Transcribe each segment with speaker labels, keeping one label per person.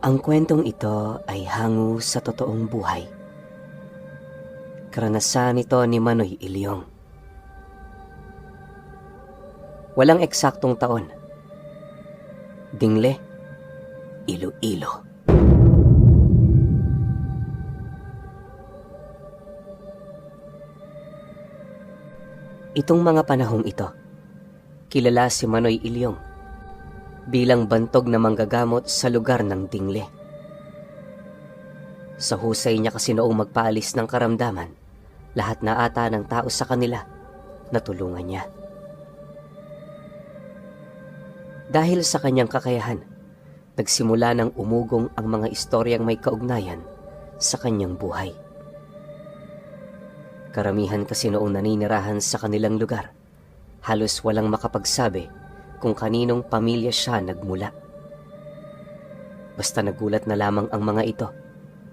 Speaker 1: Ang kwentong ito ay hango sa totoong buhay. Karanasan ito ni Manoy Ilyong. Walang eksaktong taon. Dingle, Iloilo. Itong mga panahong ito, kilala si Manoy Ilyong bilang bantog na manggagamot sa lugar ng Dingle. Sa husay niya kasi noong magpaalis ng karamdaman, lahat na ata ng tao sa kanila natulungan niya. Dahil sa kanyang kakayahan, nagsimula ng umugong ang mga istoryang may kaugnayan sa kanyang buhay. Karamihan kasi noong naninirahan sa kanilang lugar, halos walang makapagsabi kung kaninong pamilya siya nagmula. Basta nagulat na lamang ang mga ito,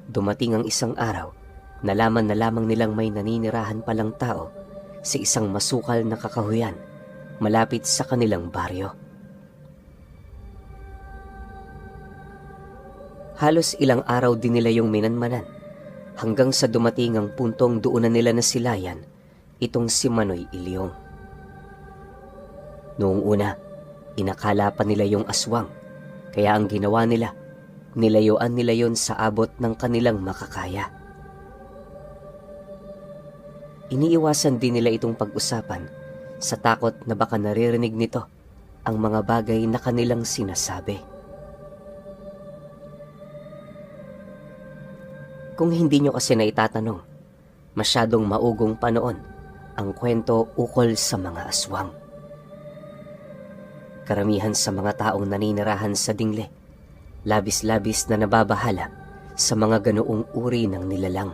Speaker 1: dumating ang isang araw, nalaman na lamang nilang may naninirahan palang tao sa isang masukal na kakahuyan malapit sa kanilang baryo. Halos ilang araw din nila yung minanmanan hanggang sa dumating ang puntong doon na nila nasilayan itong si Manoy Ilyong. Noong una, inakala pa nila yung aswang, kaya ang ginawa nila, nilayuan nila yon sa abot ng kanilang makakaya. Iniiwasan din nila itong pag-usapan sa takot na baka naririnig nito ang mga bagay na kanilang sinasabi. Kung hindi nyo kasi naitatanong, masyadong maugong pa noon ang kwento ukol sa mga aswang. Karamihan sa mga taong naninirahan sa Dingle, labis-labis na nababahala sa mga ganoong uri ng nilalang.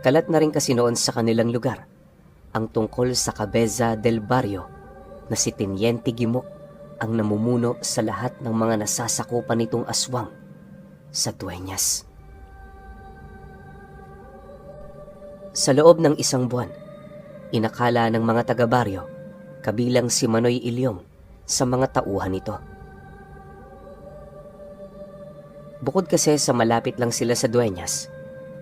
Speaker 1: Kalat na rin kasi noon sa kanilang lugar ang tungkol sa Cabeza del Barrio na si Teniente Gimok ang namumuno sa lahat ng mga nasasakupan nitong aswang sa Dueñas. Sa loob ng isang buwan, inakala ng mga taga-baryo, kabilang si Manoy Ilyong, sa mga tauhan nito. Bukod kasi sa malapit lang sila sa Dueñas,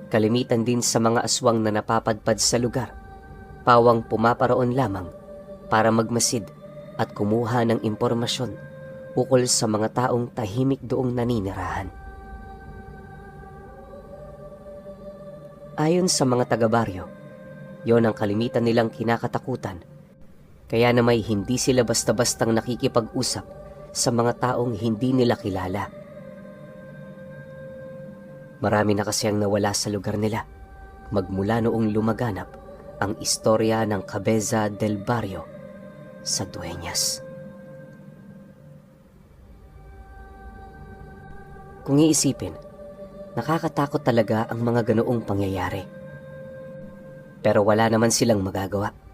Speaker 1: kalimitan din sa mga aswang na napapadpad sa lugar, pawang pumaparoon lamang para magmasid at kumuha ng impormasyon ukol sa mga taong tahimik doong naninirahan. Ayon sa mga taga-baryo, yon ang kalimitan nilang kinakatakutan, kaya na may hindi sila basta-bastang nakikipag-usap sa mga taong hindi nila kilala. Marami na kasi ang nawala sa lugar nila magmula noong lumaganap ang istorya ng Cabeza del Barrio sa Dueñas. Kung iisipin, nakakatakot talaga ang mga ganoong pangyayari. Pero wala naman silang magagawa.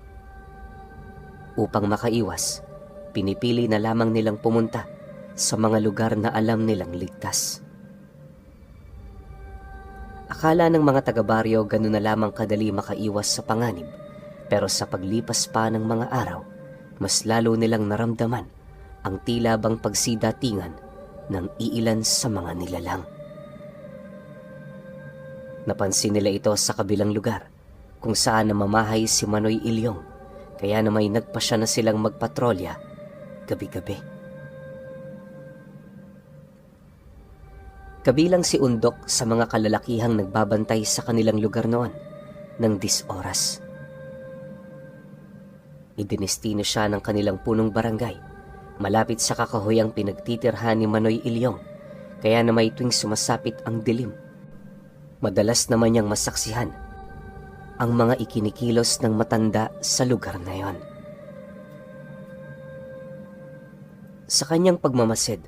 Speaker 1: Upang makaiwas, pinipili na lamang nilang pumunta sa mga lugar na alam nilang ligtas. Akala ng mga taga-baryo gano'n na lamang kadali makaiwas sa panganib, pero sa paglipas pa ng mga araw, mas lalo nilang naramdaman ang tila bang pagsidatingan ng iilan sa mga nilalang. Napansin nila ito sa kabilang lugar kung saan namamahay si Manoy Ilyong, kaya na may nagpasya na silang magpatrolya gabi-gabi. Kabilang si Undok sa mga kalalakihang nagbabantay sa kanilang lugar noon ng 10 oras. Idinestino siya ng kanilang punong barangay, malapit sa kakahuyang pinagtitirhan ni Manoy Ilyong, kaya na may tuwing sumasapit ang dilim, madalas naman niyang masaksihan ang mga ikinikilos ng matanda sa lugar na yon. Sa kanyang pagmamasid,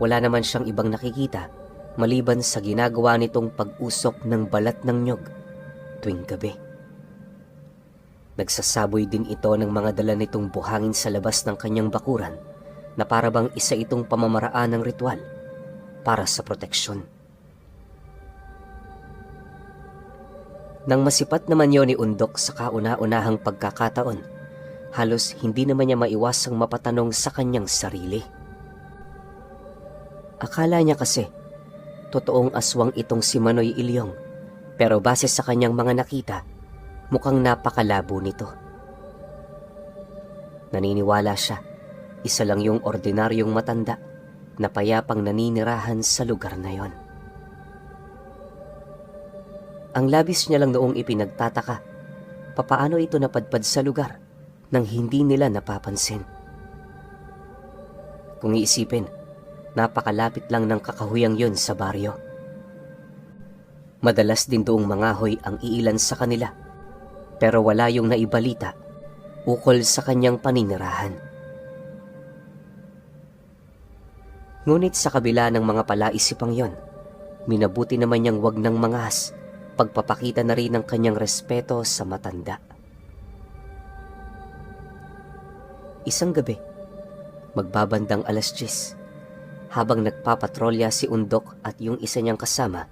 Speaker 1: wala naman siyang ibang nakikita maliban sa ginagawa nitong pag-usok ng balat ng nyog tuwing gabi. Nagsasaboy din ito ng mga dala nitong buhangin sa labas ng kanyang bakuran na parabang isa itong pamamaraan ng ritual para sa proteksyon. Nang masipat naman yon ni Undok sa kauna-unahang pagkakataon, halos hindi naman niya maiwasang mapatanong sa kanyang sarili. Akala niya kasi, totoong aswang itong si Manoy Ilyong, pero base sa kanyang mga nakita, mukhang napakalabo nito. Naniniwala siya, isa lang yung ordinaryong matanda na payapang naninirahan sa lugar na yon. Ang labis niya lang noong ipinagtataka, papaano ito napadpad sa lugar nang hindi nila napapansin. Kung iisipin, napakalapit lang ng kakahuyang yun sa baryo. Madalas din doong mangahoy ang iilan sa kanila, pero wala yung naibalita ukol sa kanyang paninirahan. Ngunit sa kabila ng mga palaisipang yon, minabuti naman niyang wag ng mangahas, pagpapakita na rin ng kanyang respeto sa matanda. Isang gabi, magbabandang 10:00, habang nagpapatrolya si Undok at yung isa niyang kasama,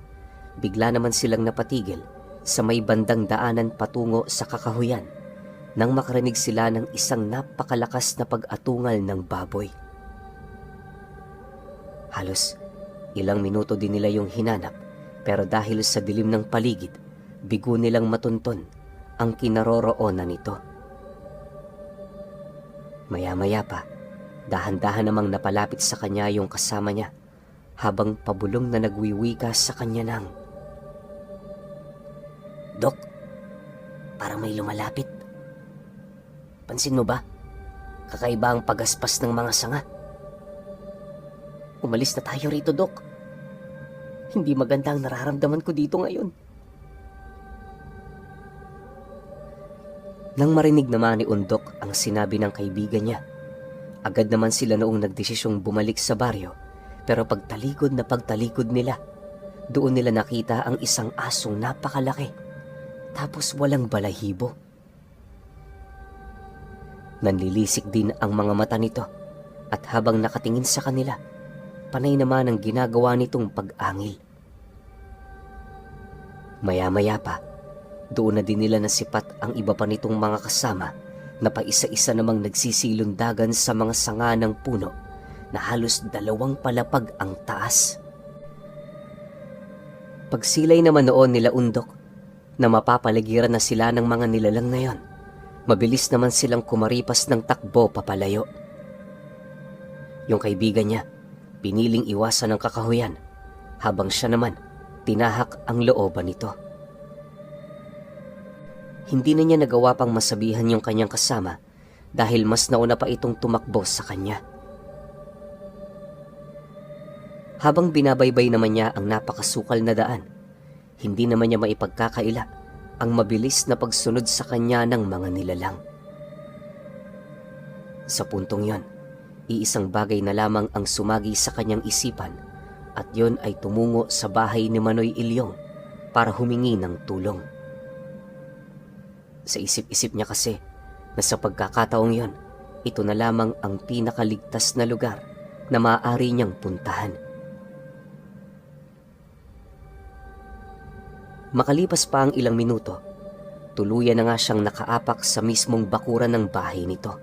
Speaker 1: bigla naman silang napatigil sa may bandang daanan patungo sa kakahuyan nang makarinig sila ng isang napakalakas na pag-atungal ng baboy. Halos ilang minuto din nila yung hinanap, pero dahil sa dilim ng paligid, bigo nilang matunton ang kinaroroonan nito. Maya-maya pa, dahan-dahan namang napalapit sa kanya yung kasama niya, habang pabulong na nagwiwika sa kanya ng, "Dok, parang may lumalapit. Pansin mo ba? Kakaiba ang pagaspas ng mga sanga. Umalis na tayo rito, Dok. Hindi maganda ang nararamdaman ko dito ngayon." Nang marinig naman ni Undok ang sinabi ng kaibigan niya, agad naman sila noong nagdesisyong bumalik sa baryo, pero pagtalikod na pagtalikod nila, doon nila nakita ang isang asong napakalaki, tapos walang balahibo. Nanlilisik din ang mga mata nito, at habang nakatingin sa kanila, panay naman ang ginagawa nitong pag-angil. Maya-maya pa, doon na din nila nasipat ang iba pa nitong mga kasama na paisa-isa namang nagsisilundagan sa mga sanga ng puno na halos 2 palapag ang taas. Pagsilay naman noon nila Undok na mapapaligiran na sila ng mga nilalang na yon, mabilis naman silang kumaripas ng takbo papalayo. Yung kaibigan niya, piniling iwasan ng kakahuyan, habang siya naman tinahak ang looban nito. Hindi na niya nagawa pang masabihan yung kanyang kasama dahil mas nauna pa itong tumakbo sa kanya. Habang binabaybay naman niya ang napakasukal na daan, hindi naman niya maipagkakaila ang mabilis na pagsunod sa kanya ng mga nilalang. Sa puntong yon, iisang bagay na lamang ang sumagi sa kanyang isipan, at yon ay tumungo sa bahay ni Manoy Ilyong para humingi ng tulong. Sa isip-isip niya kasi na sa pagkakataong yon, ito na lamang ang pinakaligtas na lugar na maaari niyang puntahan. Makalipas pa ang ilang minuto, tuluyan na nga siyang nakaapak sa mismong bakuran ng bahay nito.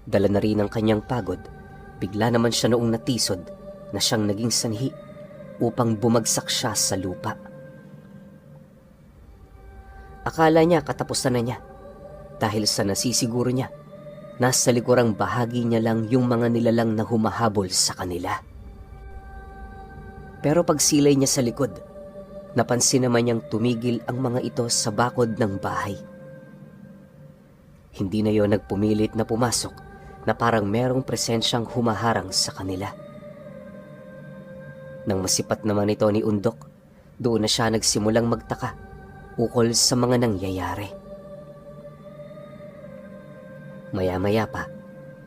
Speaker 1: Dala na rin ang kanyang pagod, bigla naman siya noong natisod na siyang naging sanhi upang bumagsak siya sa lupa. Akala niya katapusan na niya dahil sa nasisiguro niya, nasa likurang bahagi niya lang yung mga nilalang na humahabol sa kanila. Pero pagsilay niya sa likod, napansin naman niyang tumigil ang mga ito sa bakod ng bahay. Hindi na yon nagpumilit na pumasok na parang merong presensyang humaharang sa kanila. Nang masipat naman ito ni Undok, doon na siya nagsimulang magtaka ukol sa mga nangyayari. Maya-maya pa,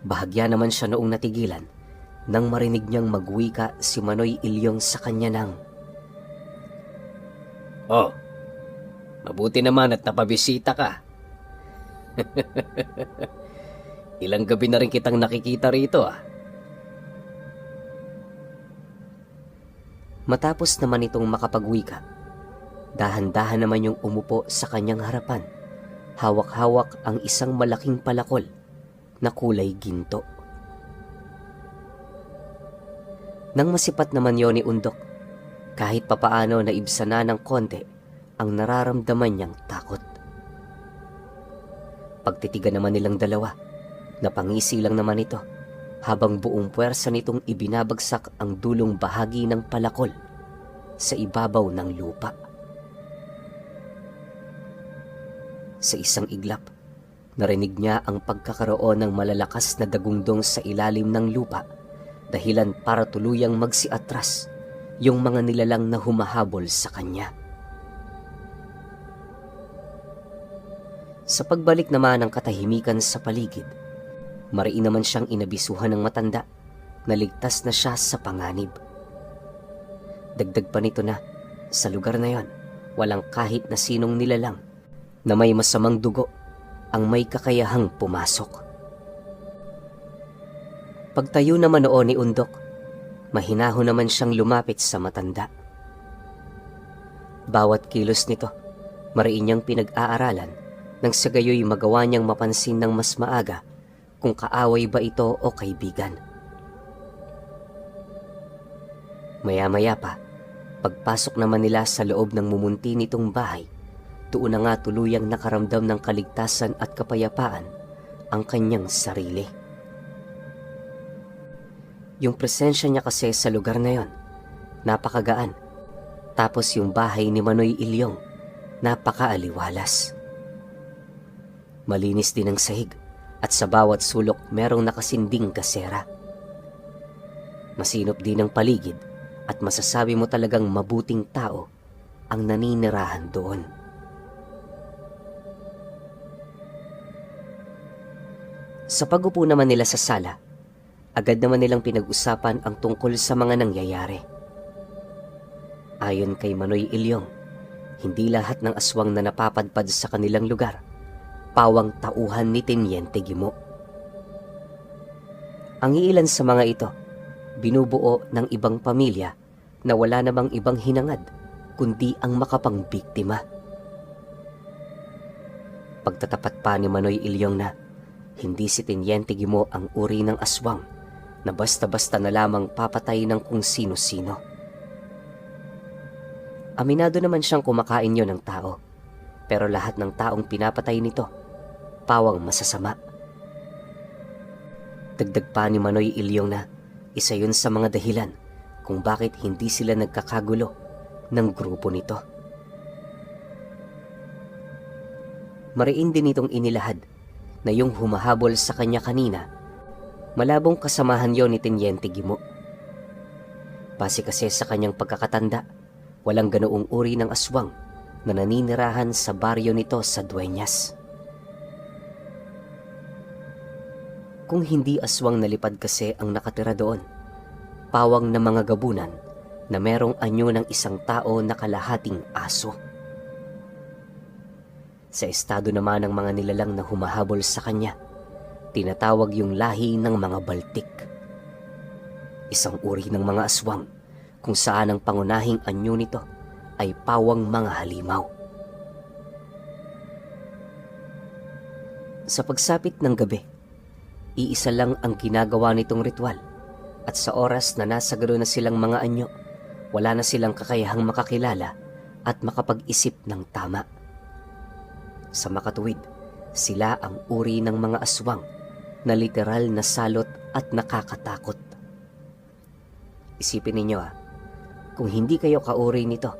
Speaker 1: bahagya naman siya noong natigilan nang marinig niyang magwika si Manoy Ilyong sa kanya ng, "Oh, mabuti naman at napabisita ka. Ilang gabi na rin kitang nakikita rito ah." Matapos naman itong makapagwika, dahan-dahan naman yung umupo sa kanyang harapan, hawak-hawak ang isang malaking palakol na kulay ginto. Nang masipat naman yon ni Undok, kahit papaano naibsana ng konti ang nararamdaman niyang takot. Pagtitigan naman nilang dalawa, napangisi lang naman ito habang buong puwersa nitong ibinabagsak ang dulong bahagi ng palakol sa ibabaw ng lupa. Sa isang iglap, narinig niya ang pagkakaroon ng malalakas na dagundong sa ilalim ng lupa, dahilan para tuluyang magsiatras yung mga nilalang na humahabol sa kanya. Sa pagbalik naman ng katahimikan sa paligid, mariin naman siyang inabisuhan ng matanda na ligtas na siya sa panganib. Dagdag pa nito na sa lugar na yon, walang kahit na sinong nilalang na may masamang dugo ang may kakayahang pumasok. Pagtayo naman noon ni Undok, mahinahon naman siyang lumapit sa matanda. Bawat kilos nito, mariin niyang pinag-aaralan nang sa gayoy magawa niyang mapansin ng mas maaga kung kaaway ba ito o kaibigan. Maya-maya pa, pagpasok naman nila sa loob ng mumunti nitong bahay, doon na nga tuluyang nakaramdam ng kaligtasan at kapayapaan ang kanyang sarili. Yung presensya niya kasi sa lugar na yon, napakagaan. Tapos yung bahay ni Manoy Ilyong, napakaaliwalas. Malinis din ang sahig at sa bawat sulok merong nakasinding kasera. Masinop din ang paligid at masasabi mo talagang mabuting tao ang naninirahan doon. Sa pag-upo naman nila sa sala, agad naman nilang pinag-usapan ang tungkol sa mga nangyayari. Ayon kay Manoy Ilyong, hindi lahat ng aswang na napapadpad sa kanilang lugar pawang tauhan ni Teniente Gimo. Ang iilan sa mga ito, binubuo ng ibang pamilya na wala namang ibang hinangad kundi ang makapangbiktima. Pagtatapat pa ni Manoy Ilyong na hindi si Teniente Gimo ang uri ng aswang na basta-basta na lamang papatay ng kung sino-sino. Aminado naman siyang kumakain yon ng tao, pero lahat ng taong pinapatay nito, pawang masasama. Dagdag pa ni Manoy Ilyong na isa yun sa mga dahilan kung bakit hindi sila nagkakagulo ng grupo nito. Mariin din itong inilahad na yung humahabol sa kanya kanina, malabong kasamahan yon ni Teniente Gimo. Base kasi sa kanyang pagkakatanda, walang ganoong uri ng aswang na naninirahan sa baryo nito sa Dueñas. Kung hindi aswang na lipad kasi ang nakatira doon, pawang na mga gabunan na merong anyo ng isang tao na kalahating aso. Sa estado naman ng mga nilalang na humahabol sa kanya, tinatawag yung lahi ng mga Baltik. Isang uri ng mga aswang kung saan ang pangunahing anyo nito ay pawang mga halimaw. Sa pagsapit ng gabi, iisa lang ang ginagawa nitong ritual at sa oras na nasa gano'n na silang mga anyo, wala na silang kakayahang makakilala at makapag-isip ng tama. Sa makatuwid, sila ang uri ng mga aswang na literal na salot at nakakatakot. Isipin ninyo kung hindi kayo kauri nito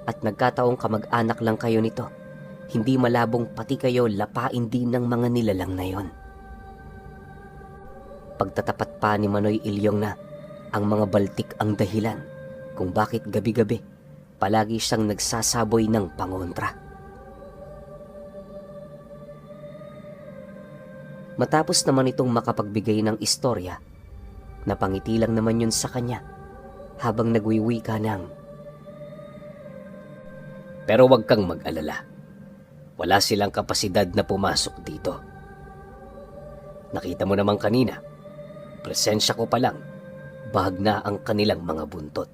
Speaker 1: at nagkataong kamag-anak lang kayo nito, hindi malabong pati kayo lapain din ng mga nilalang na yon. Pagtatapat pa ni Manoy Ilyong na ang mga Baltik ang dahilan kung bakit gabi-gabi palagi siyang nagsasaboy ng pangontra. Matapos naman itong makapagbigay ng istorya, napangiti lang naman yun sa kanya habang nagwiwika ng, "Pero wag kang mag-alala. Wala silang kapasidad na pumasok dito. Nakita mo naman kanina, presensya ko pa lang, bahag na ang kanilang mga buntot.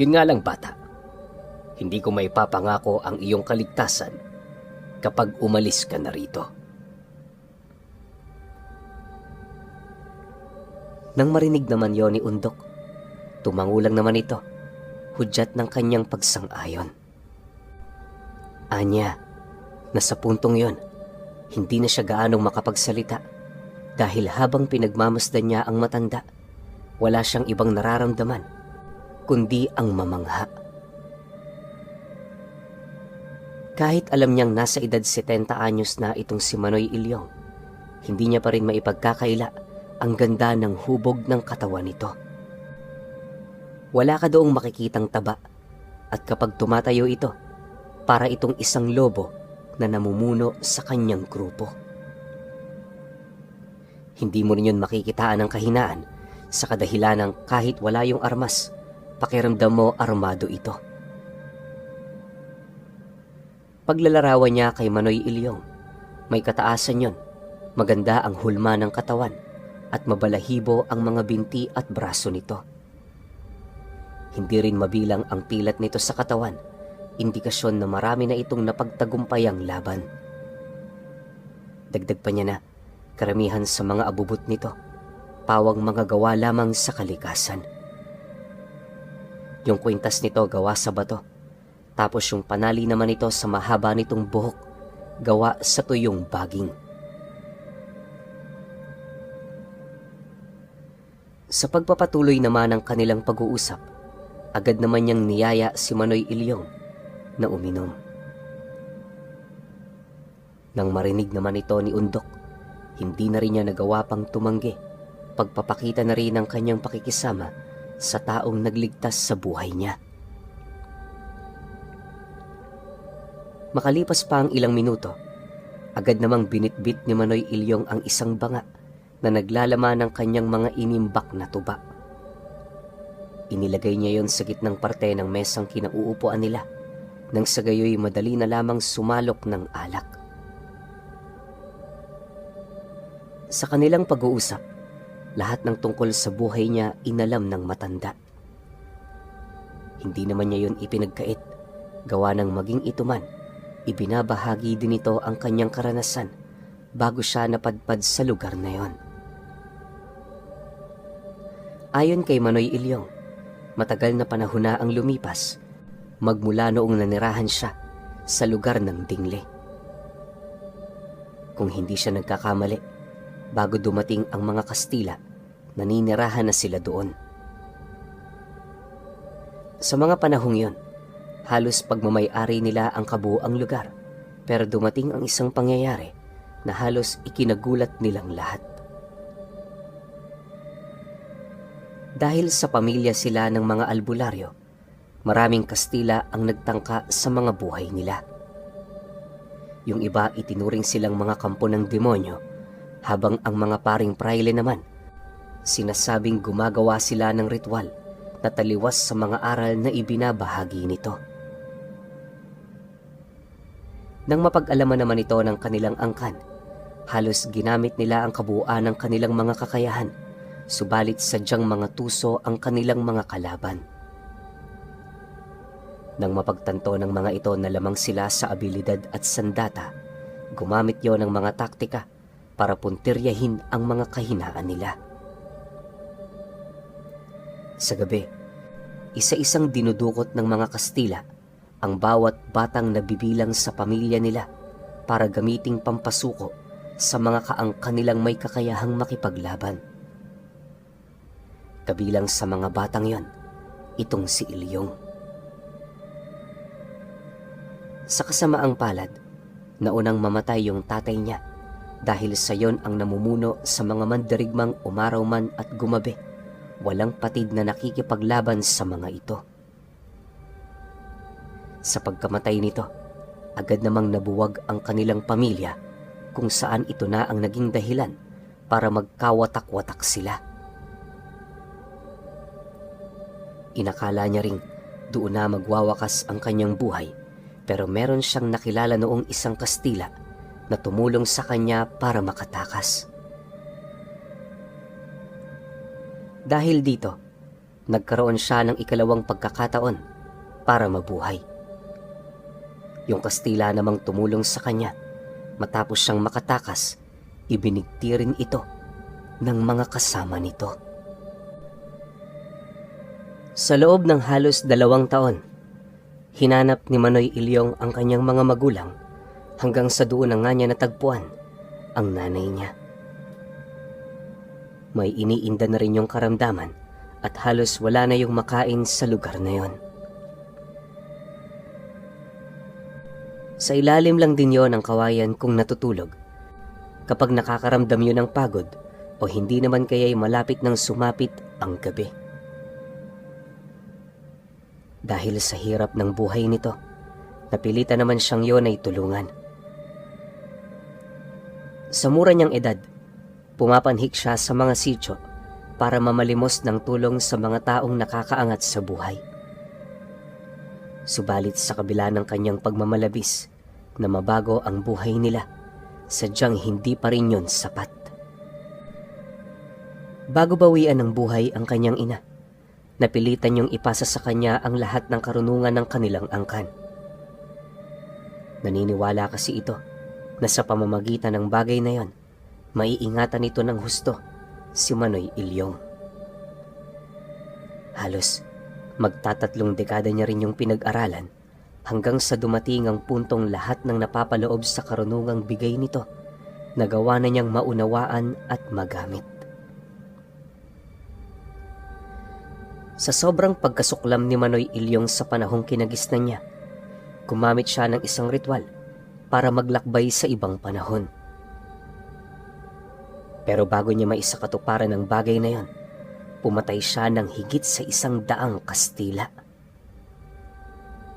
Speaker 1: Yun nga lang bata, hindi ko maipapangako ang iyong kaligtasan kapag umalis ka na rito." Nang marinig naman yon ni Undok, tumangulang naman ito, hudyat ng kanyang pagsang-ayon. Anya, nasa puntong yon, hindi na siya gaanong makapagsalita dahil habang pinagmamasdan niya ang matanda, wala siyang ibang nararamdaman kundi ang mamangha. Kahit alam niyang nasa edad 70 anyos na itong si Manoy Ilyong, hindi niya pa rin maipagkakaila ang ganda ng hubog ng katawan nito. Wala ka doong makikitang taba at kapag tumatayo ito, para itong isang lobo na namumuno sa kanyang grupo. Hindi mo rin yun makikitaan ng kahinaan sa kadahilan ng kahit wala yung armas, pakiramdam mo armado ito. Paglalarawan niya kay Manoy Ilyong, may kataasan yon, maganda ang hulma ng katawan at mabalahibo ang mga binti at braso nito. Hindi rin mabilang ang pilat nito sa katawan, indikasyon na marami na itong napagtagumpayang laban. Dagdag pa niya na, karamihan sa mga abubot nito, pawang mga gawa lamang sa kalikasan. Yung kwintas nito gawa sa bato, tapos yung panali naman ito sa mahaba nitong buhok, gawa sa tuyong baging. Sa pagpapatuloy naman ng kanilang pag-uusap, agad naman niyang niyaya si Manoy Ilyong na uminom. Nang marinig naman ito ni Undok, hindi na rin niya nagawa pang tumanggi, pagpapakita na rin ng kanyang pakikisama sa taong nagligtas sa buhay niya. Makalipas pa ang ilang minuto, agad namang binitbit ni Manoy Ilyong ang isang banga na naglalaman ng kanyang mga inimbak na tuba. Inilagay niya yon sa gitnang parte ng mesang kinauupuan nila, nang sa gayoy madali na lamang sumalok ng alak. Sa kanilang pag-uusap, lahat ng tungkol sa buhay niya inalam ng matanda. Hindi naman niya yun ipinagkait, gawa ng maging ito man, ibinabahagi din ito ang kanyang karanasan bago siya napadpad sa lugar na yon. Ayon kay Manoy Ilyong, matagal na panahon na ang lumipas, magmula noong nanirahan siya sa lugar ng Dingle. Kung hindi siya nagkakamali, bago dumating ang mga Kastila, naninirahan na sila doon. Sa mga panahong yon, halos pagmamay-ari nila ang kabuuang lugar, pero dumating ang isang pangyayari na halos ikinagulat nilang lahat. Dahil sa pamilya sila ng mga albularyo, maraming Kastila ang nagtangka sa mga buhay nila. Yung iba itinuring silang mga kampo ng demonyo, habang ang mga paring praile naman, sinasabing gumagawa sila ng ritual na taliwas sa mga aral na ibinabahagi nito. Nang mapag-alaman naman ito ng kanilang angkan, halos ginamit nila ang kabuuan ng kanilang mga kakayahan, subalit sadyang mga tuso ang kanilang mga kalaban. Nang mapagtanto ng mga ito na lamang sila sa abilidad at sandata, gumamit yon ng mga taktika para puntiryahin ang mga kahinaan nila. Sa gabi, isa-isang dinudukot ng mga Kastila ang bawat batang nabibilang sa pamilya nila para gamiting pampasuko sa mga kaangkan nilang may kakayahang makipaglaban. Kabilang sa mga batang yon, itong si Ilyong. Sa kasamaang palad, naunang mamatay yung tatay niya dahil sa yon ang namumuno sa mga mandirigmang umaraw man at gumabi, walang patid na nakikipaglaban sa mga ito. Sa pagkamatay nito, agad namang nabuwag ang kanilang pamilya kung saan ito na ang naging dahilan para magkawatak-watak sila. Inakala niya ring doon na magwawakas ang kanyang buhay, pero meron siyang nakilala noong isang Kastila na tumulong sa kanya para makatakas. Dahil dito, nagkaroon siya ng ikalawang pagkakataon para mabuhay. Yung Kastila namang tumulong sa kanya, matapos siyang makatakas, ibinigti rin ito ng mga kasama nito. Sa loob ng halos 2 taon, hinanap ni Manoy Ilyong ang kanyang mga magulang hanggang sa doon na nga niya natagpuan ang nanay niya. May iniinda na rin yung karamdaman at halos wala na yung makain sa lugar na yon. Sa ilalim lang din yon ng kawayan kung natutulog kapag nakakaramdam yun ng pagod o hindi naman kaya'y malapit ng sumapit ang gabi. Dahil sa hirap ng buhay nito, napilitan naman siyang yon ay tulungan. Sa mura niyang edad, pumapanhik siya sa mga sityo para mamalimos ng tulong sa mga taong nakakaangat sa buhay. Subalit sa kabila ng kanyang pagmamalabis na mabago ang buhay nila, sadyang hindi pa rin yun sapat. Bago bawian ng buhay ang kanyang ina, napilitan niyong ipasa sa kanya ang lahat ng karunungan ng kanilang angkan. Naniniwala kasi ito na sa pamamagitan ng bagay na yon, maiingatan ito ng husto si Manoy Ilyong. Halos magtatatlong dekada niya rin yung pinag-aralan hanggang sa dumating ang puntong lahat ng napapaloob sa karunungang bigay nito nagawa na niyang maunawaan at magamit. Sa sobrang pagkasuklam ni Manoy Ilyong sa panahong kinagisnan niya, gumamit siya ng isang ritual para maglakbay sa ibang panahon. Pero bago niya maisakatuparan ng bagay na yon, pumatay siya ng higit sa 100 Kastila.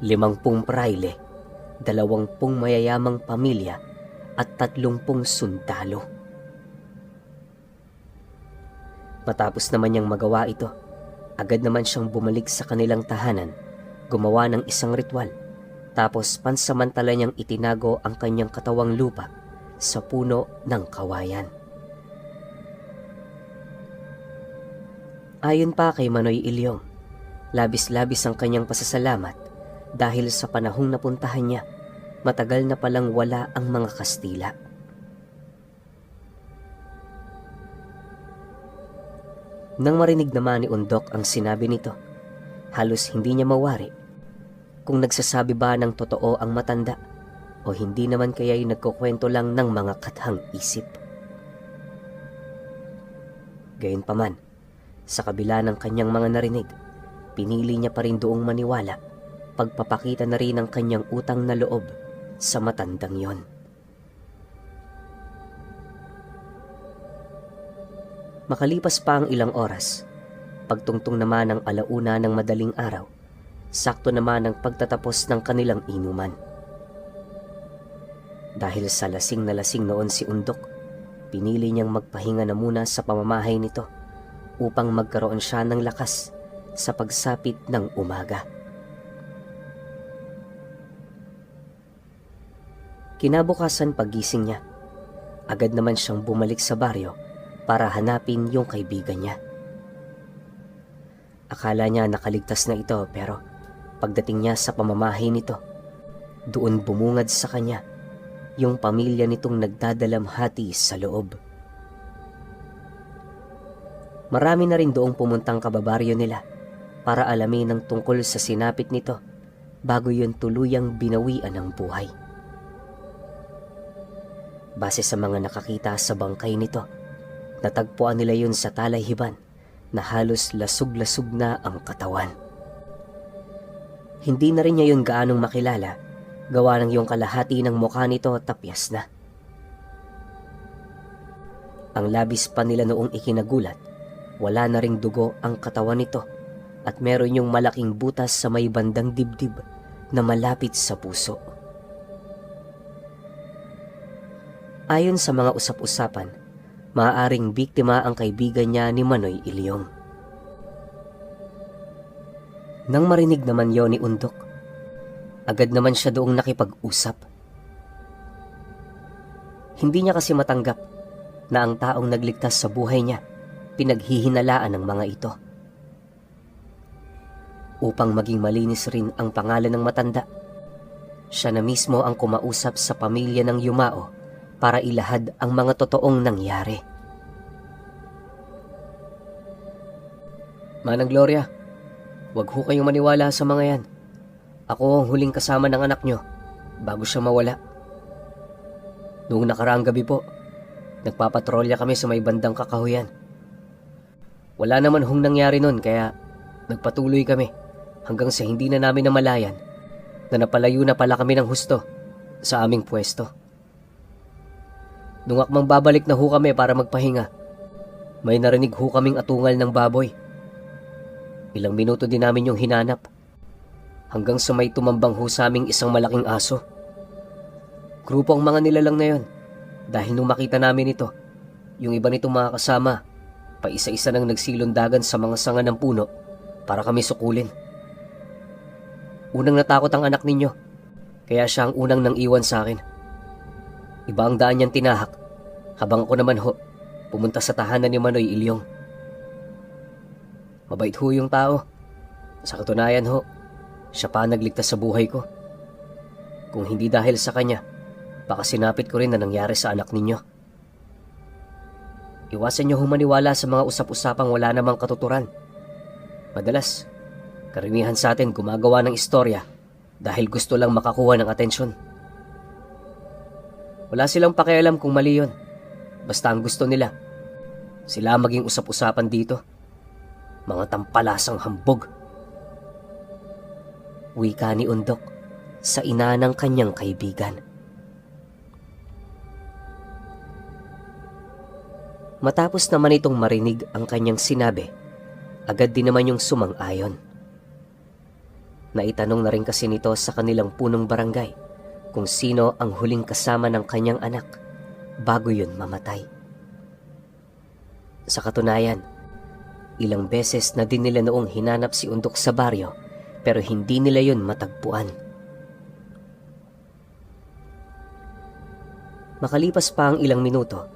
Speaker 1: 50 prayle, 20 mayayamang pamilya at 30 sundalo. Matapos naman niyang magawa ito, agad naman siyang bumalik sa kanilang tahanan, gumawa ng isang ritual, tapos pansamantala niyang itinago ang kanyang katawang lupa sa puno ng kawayan. Ayon pa kay Manoy Ilyong, labis-labis ang kanyang pasasalamat dahil sa panahong napuntahan niya, matagal na palang wala ang mga Kastila. Nang marinig naman ni Undok ang sinabi nito, halos hindi niya mawari kung nagsasabi ba ng totoo ang matanda o hindi naman kaya'y nagkukwento lang ng mga kathang isip. Gayunpaman, sa kabila ng kanyang mga narinig, pinili niya pa rin doong maniwala, pagpapakita na rin ang kanyang utang na loob sa matandang yon. Makalipas pa ang ilang oras, pagtungtong naman ng 1:00 ng madaling araw, sakto naman ang pagtatapos ng kanilang inuman. Dahil sa lasing na lasing noon si Undok, pinili niyang magpahinga na muna sa pamamahay nito upang magkaroon siya ng lakas sa pagsapit ng umaga. Kinabukasan paggising niya, agad naman siyang bumalik sa baryo para hanapin yung kaibigan niya. Akala niya nakaligtas na ito pero pagdating niya sa pamamahay nito, doon bumungad sa kanya yung pamilya nitong nagdadalamhati sa loob. Marami na rin doong pumuntang kababaryo nila para alamin ang tungkol sa sinapit nito bago yun tuluyang binawian ng buhay. Base sa mga nakakita sa bangkay nito, natagpuan nila yun sa talayhiban na halos lasug-lasug na ang katawan. Hindi na rin niya yun gaanong makilala, gawa ng yung kalahati ng mukha nito tapyas na. Ang labis pa nila noong ikinagulat, wala na ring dugo ang katawan nito at meron yung malaking butas sa may bandang dibdib na malapit sa puso. Ayon sa mga usap-usapan, maaaring biktima ang kaibigan niya ni Manoy Ilyong. Nang marinig naman yon ni Undok, agad naman siya doong nakipag-usap. Hindi niya kasi matanggap na ang taong nagligtas sa buhay niya, pinaghihinalaan ng mga ito. Upang maging malinis rin ang pangalan ng matanda, siya na mismo ang kumausap sa pamilya ng yumao para ilahad ang mga totoong nangyari. Manang Gloria, Huwag ho kayong maniwala sa mga yan. Ako ang huling kasama ng anak nyo bago siya mawala. Noong nakaraang gabi po, nagpapatrolya kami sa may bandang Kakahuyan. Wala naman hong nangyari nun kaya nagpatuloy kami hanggang sa hindi na namin namalayan na napalayo na pala kami ng husto sa aming pwesto. Nung akmang babalik na ho kami para magpahinga, may narinig ho kaming atungal ng baboy. Ilang minuto din namin yung hinanap hanggang sa may tumambang ho sa aming isang malaking aso. Grupo ang mga nilalang na yon dahil nung makita namin ito, yung iba nitong mga kasama, pa isa-isa nang nagsilundagan sa mga sanga ng puno para kami sukulin. Unang natakot ang anak ninyo, kaya siya ang unang nang iwan sa akin. Iba ang daan niyang tinahak, habang ako naman ho, pumunta sa tahanan ni Manoy Ilyong. Mabait ho yung tao. Sa katunayan ho, siya pa nagligtas sa buhay ko. Kung hindi dahil sa kanya, baka sinapit ko rin na nangyari sa anak ninyo. Iwasan niyo humaniwala sa mga usap-usapang wala namang katuturan. Madalas, karamihan sa atin gumagawa ng istorya dahil gusto lang makakuha ng atensyon. Wala silang pakialam kung mali yun. Basta ang gusto nila, sila maging usap-usapan dito. Mga tampalasang hambog. Wika ni Undok sa ina ng kanyang kaibigan. Matapos naman itong marinig ang kanyang sinabi, agad din naman yung sumang-ayon. Naitanong na rin kasi nito sa kanilang punong barangay kung sino ang huling kasama ng kanyang anak bago yun mamatay. Sa katunayan, ilang beses na din nila noong hinanap si Undok sa baryo pero hindi nila yun matagpuan. Makalipas pa ang ilang minuto,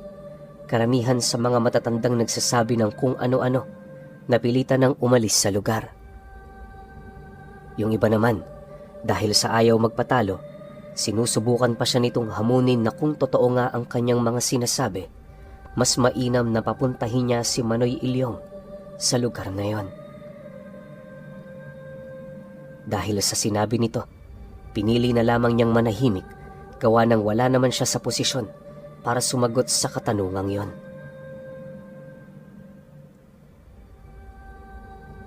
Speaker 1: karamihan sa mga matatandang nagsasabi ng kung ano-ano, napilitan ng umalis sa lugar. Yung iba naman, dahil sa ayaw magpatalo, sinusubukan pa siya nitong hamunin na kung totoo nga ang kanyang mga sinasabi, mas mainam na papuntahin niya si Manoy Ilyong sa lugar na yon. Dahil sa sinabi nito, pinili na lamang niyang manahimik gawa nang wala naman siya sa posisyon para sumagot sa katanungang yon.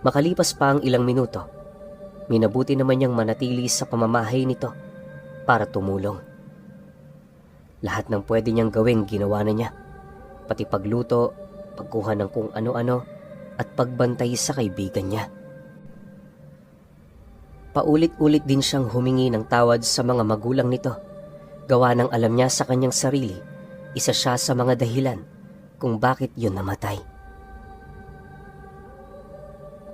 Speaker 1: Makalipas pa ang ilang minuto, minabuti naman niyang manatili sa pamamahay nito para tumulong. Lahat ng pwede niyang gawing ginawa na niya, pati pagluto, pagkuha ng kung ano-ano at pagbantay sa kaibigan niya. Paulit-ulit din siyang humingi ng tawad sa mga magulang nito, gawa ng alam niya sa kanyang sarili, isa siya sa mga dahilan kung bakit yun namatay.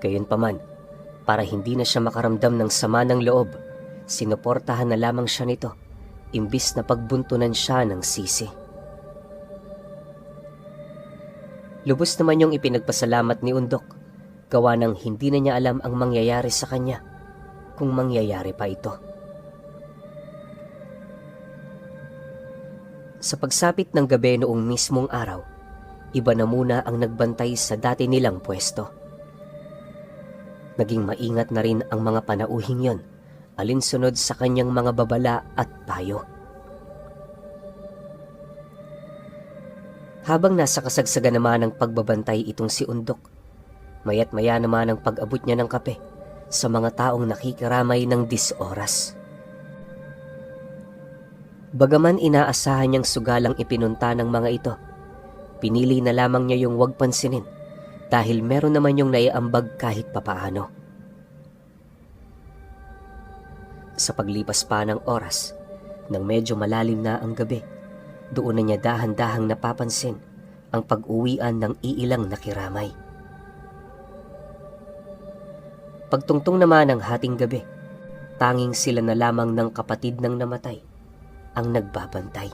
Speaker 1: Gayunpaman, para hindi na siya makaramdam ng sama ng loob, sinuportahan na lamang siya nito, imbis na pagbuntunan siya ng sisi. Lubos naman yung ipinagpasalamat ni Undok, gawa ng hindi na niya alam ang mangyayari sa kanya, kung mangyayari pa ito. Sa pagsapit ng gabi noong mismong araw, iba na muna ang nagbantay sa dati nilang pwesto. Naging maingat na rin ang mga panauhing yon, alinsunod sa kanyang mga babala at payo. Habang nasa kasagsagan naman ng pagbabantay itong si Undok, maya't maya naman ang pag-abot niya ng kape sa mga taong nakikiramay ng 10 oras. Bagaman inaasahan niyang sugalang ipinunta ng mga ito, pinili na lamang niya yung wag pansinin dahil meron naman yung naiambag kahit papaano. Sa paglipas pa ng oras, nang medyo malalim na ang gabi, doon na niya dahan-dahang napapansin ang pag-uwian ng iilang nakiramay. Pagtungtong naman ng hating gabi, tanging sila na lamang ng kapatid ng namatay ang nagbabantay.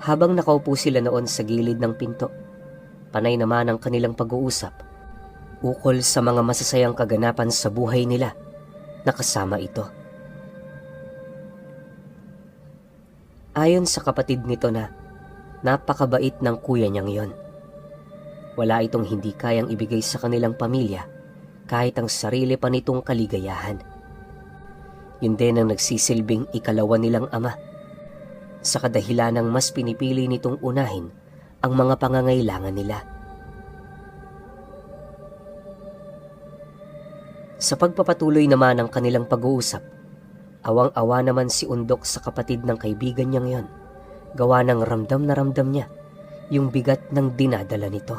Speaker 1: Habang nakaupo sila noon sa gilid ng pinto, panay naman ang kanilang pag-uusap ukol sa mga masasayang kaganapan sa buhay nila na kasama ito. Ayon sa kapatid nito na napakabait ng kuya niyang yon, Wala itong hindi kayang ibigay sa kanilang pamilya kahit ang sarili pa nitong kaligayahan. Yun din ang nagsisilbing ikalawa nilang ama, sa kadahilanang mas pinipili nitong unahin ang mga pangangailangan nila. Sa pagpapatuloy naman ng kanilang pag-uusap, awang-awa naman si Undok sa kapatid ng kaibigan niyang yon, gawa ng ramdam na ramdam niya yung bigat ng dinadala nito.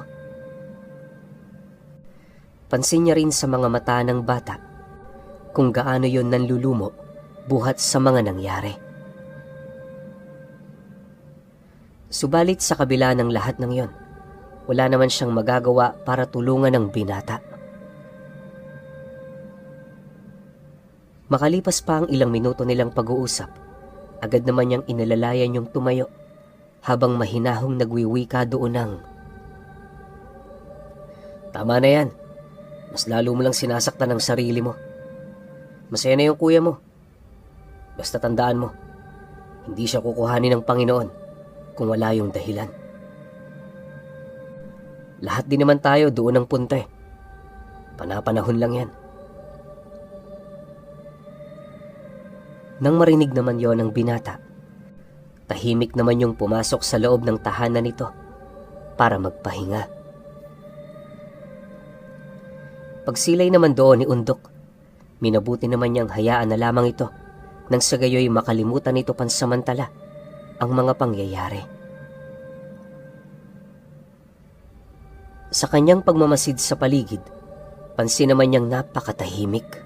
Speaker 1: Pansin niya rin sa mga mata ng bata kung gaano yon nanlulumo buhat sa mga nangyari. Subalit sa kabila ng lahat ng yon, wala naman siyang magagawa para tulungan ang binata. Makalipas pa ang ilang minuto nilang pag-uusap, agad naman niyang inalalayan yung tumayo habang mahinahong nagwiwika doon ng, "Tama na yan. Mas lalo mo lang sinasaktan ang sarili mo. Masaya na yung kuya mo. Basta tandaan mo, hindi siya kukuhanin ng Panginoon kung wala yung dahilan. Lahat din naman tayo doon ang punta eh. Panapanahon lang yan." Nang marinig naman yon ng binata, tahimik naman yung pumasok sa loob ng tahanan nito para magpahinga. Pagsilay naman doon ni Undok, minabuti naman niyang hayaan na lamang ito nang sa gayoy makalimutan nito pansamantala ang mga pangyayari. Sa kanyang pagmamasid sa paligid, pansin naman niyang napakatahimik.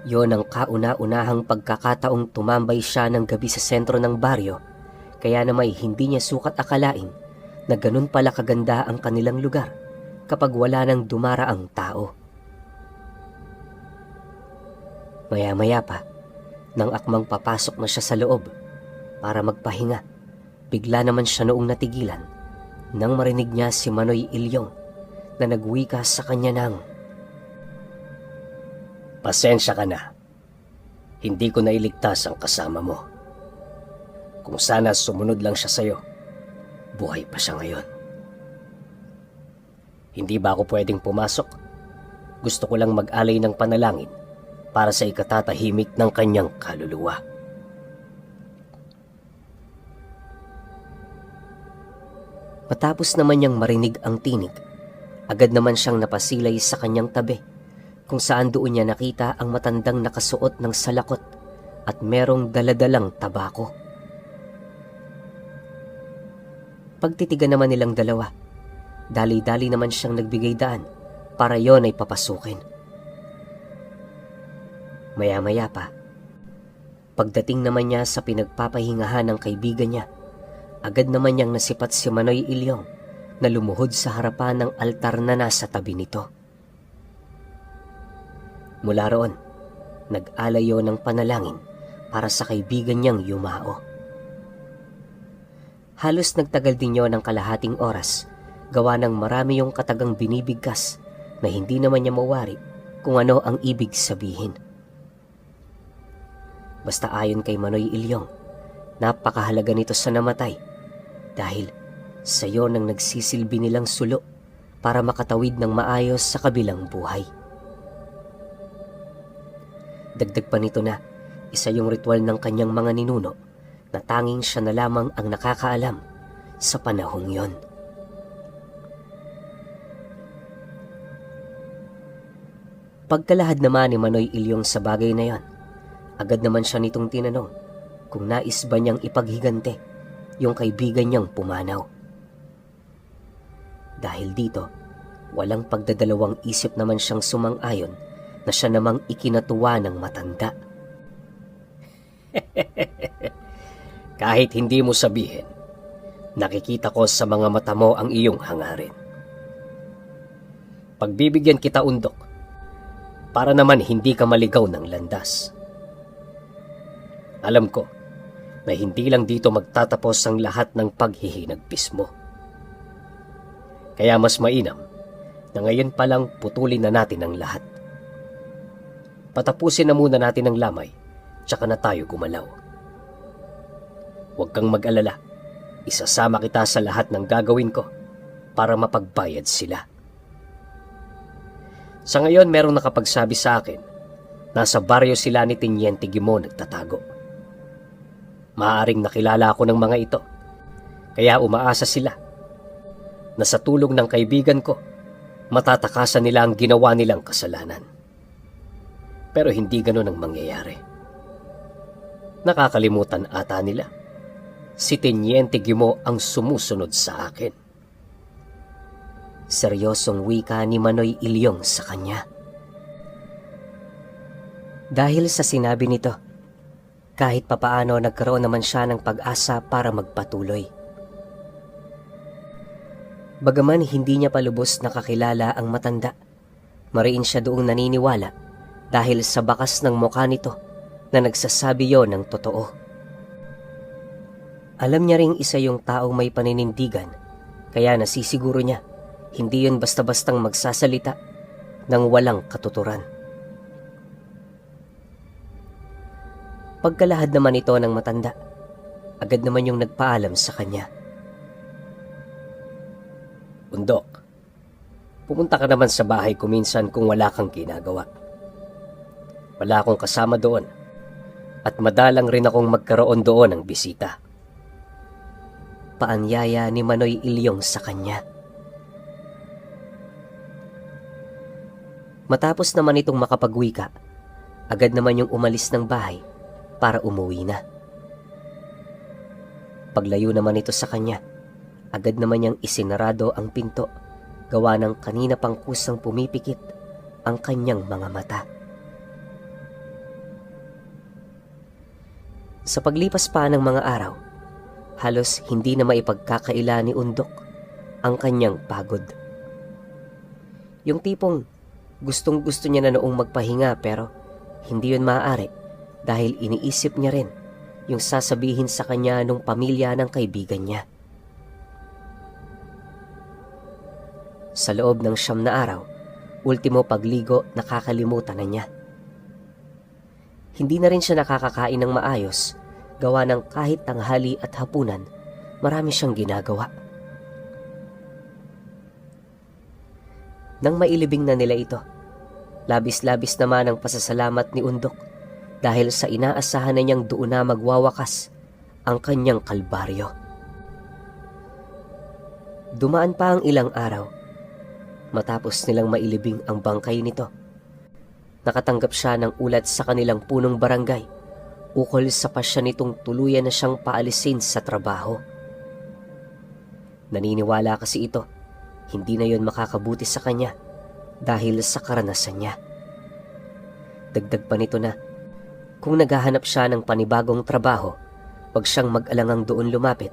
Speaker 1: Yon ang kauna-unahang pagkakataong tumambay siya ng gabi sa sentro ng baryo, kaya namay hindi niya sukat akalain na ganun pala kaganda ang kanilang lugar kapag wala nang dumaraang tao. Maya-maya pa, nang akmang papasok na siya sa loob para magpahinga, bigla naman siya noong natigilan nang marinig niya si Manoy Ilyong na nagwika sa kanya ng, "Pasensya ka na. Hindi ko nailigtas ang kasama mo. Kung sana sumunod lang siya sa'yo, buhay pa siya ngayon. Hindi ba ako pwedeng pumasok? Gusto ko lang mag-alay ng panalangin para sa ikatatahimik ng kanyang kaluluwa." Matapos naman niyang marinig ang tinig, agad naman siyang napasilay sa kanyang tabi, kung saan doon niya nakita ang matandang nakasuot ng salakot at merong daladalang tabako. Pagtitigan naman nilang dalawa, dali-dali naman siyang nagbigay daan para yon ay papasukin. Maya-maya pa, pagdating naman niya sa pinagpapahingahan ng kaibigan niya, agad naman niyang nasipat si Manoy Ilyong na lumuhod sa harapan ng altar na nasa tabi nito. Mula roon, nag-alayo ng panalangin para sa kaibigan niyang yumao. Halos nagtagal din yon ng kalahating oras, gawa ng marami yung katagang binibigkas na hindi naman niya mawari kung ano ang ibig sabihin. Basta ayon kay Manoy Ilyong, napakahalaga nito sa namatay dahil sa yon ang nagsisilbi nilang sulo para makatawid ng maayos sa kabilang buhay. Dagdag pa nito na isa yung ritual ng kanyang mga ninuno na tanging siya na lamang ang nakakaalam sa panahong yon. Pagkalahad naman ni Manoy Ilyong sa bagay na yon, agad naman siya nitong tinanong kung nais ba niyang ipaghigante yung kaibigan niyang pumanaw. Dahil dito, walang pagdadalawang isip naman siyang sumang-ayon na siya namang ikinatuwa ng matanda. "Kahit hindi mo sabihin, nakikita ko sa mga mata mo ang iyong hangarin. Pagbibigyan kita, Undok, para naman hindi ka maligaw ng landas. Alam ko na hindi lang dito magtatapos ang lahat ng paghihinagpis mo. Kaya mas mainam na ngayon pa lang putulin na natin ang lahat. Patapusin na muna natin ang lamay, tsaka na tayo gumalaw. Huwag kang mag-alala, isasama kita sa lahat ng gagawin ko
Speaker 2: para mapagbayad sila. Sa ngayon, merong nakapagsabi sa akin, nasa baryo sila ni Teniente Guimon nagtatago. Maaaring nakilala ako ng mga ito, kaya umaasa sila na sa tulong ng kaibigan ko, matatakasan nila ang ginawa nilang kasalanan. Pero hindi ganun ang mangyayari. Nakakalimutan ata nila. Si Teniente Guimon ang sumusunod sa akin.
Speaker 1: Seryosong wika ni Manoy Ilyong sa kanya. Dahil sa sinabi nito, kahit papaano nagkaroon naman siya ng pag-asa para magpatuloy. Bagaman hindi niya palubos nakakilala ang matanda, mariin siya doong naniniwala dahil sa bakas ng mukha nito na nagsasabi yon ng totoo. Alam niya ring isa yung taong may paninindigan, kaya nasisiguro niya hindi yun basta-bastang magsasalita ng walang katuturan. Pagkalahad naman ito ng matanda, agad naman yung nagpaalam sa kanya.
Speaker 2: Undok, pumunta ka naman sa bahay ko minsan kung wala kang ginagawa. Wala akong kasama doon at madalang rin akong magkaroon doon ng bisita.
Speaker 1: Paanyaya ni Manoy Ilyong sa kanya. Matapos naman itong makapagwika, agad naman yung umalis ng bahay para umuwi na. Paglayo naman ito sa kanya, agad naman niyang isinarado ang pinto, gawa ng kanina pang kusang pumipikit ang kanyang mga mata. Sa paglipas pa ng mga araw, halos hindi na maipagkakaila ni Undok ang kanyang pagod. Yung tipong gustong-gusto niya na noong magpahinga pero hindi yun maaari dahil iniisip niya rin yung sasabihin sa kanya nung pamilya ng kaibigan niya. Sa loob ng 9 na araw, ultimo pagligo nakakalimutan na niya. Hindi na rin siya nakakakain ng maayos, gawa ng kahit tanghali at hapunan, marami siyang ginagawa. Nang mailibing na nila ito, labis-labis naman ang pasasalamat ni Undok dahil sa inaasahan na niyang doon na magwawakas ang kanyang kalbaryo. Dumaan pa ang ilang araw, matapos nilang mailibing ang bangkay nito. Nakatanggap siya ng ulat sa kanilang punong barangay ukol sa pasya nitong tuluyan na siyang paalisin sa trabaho. Naniniwala kasi ito, hindi na yon makakabuti sa kanya dahil sa karanasan niya. Dagdag pa nito na, kung naghahanap siya ng panibagong trabaho, wag siyang mag-alangang doon lumapit,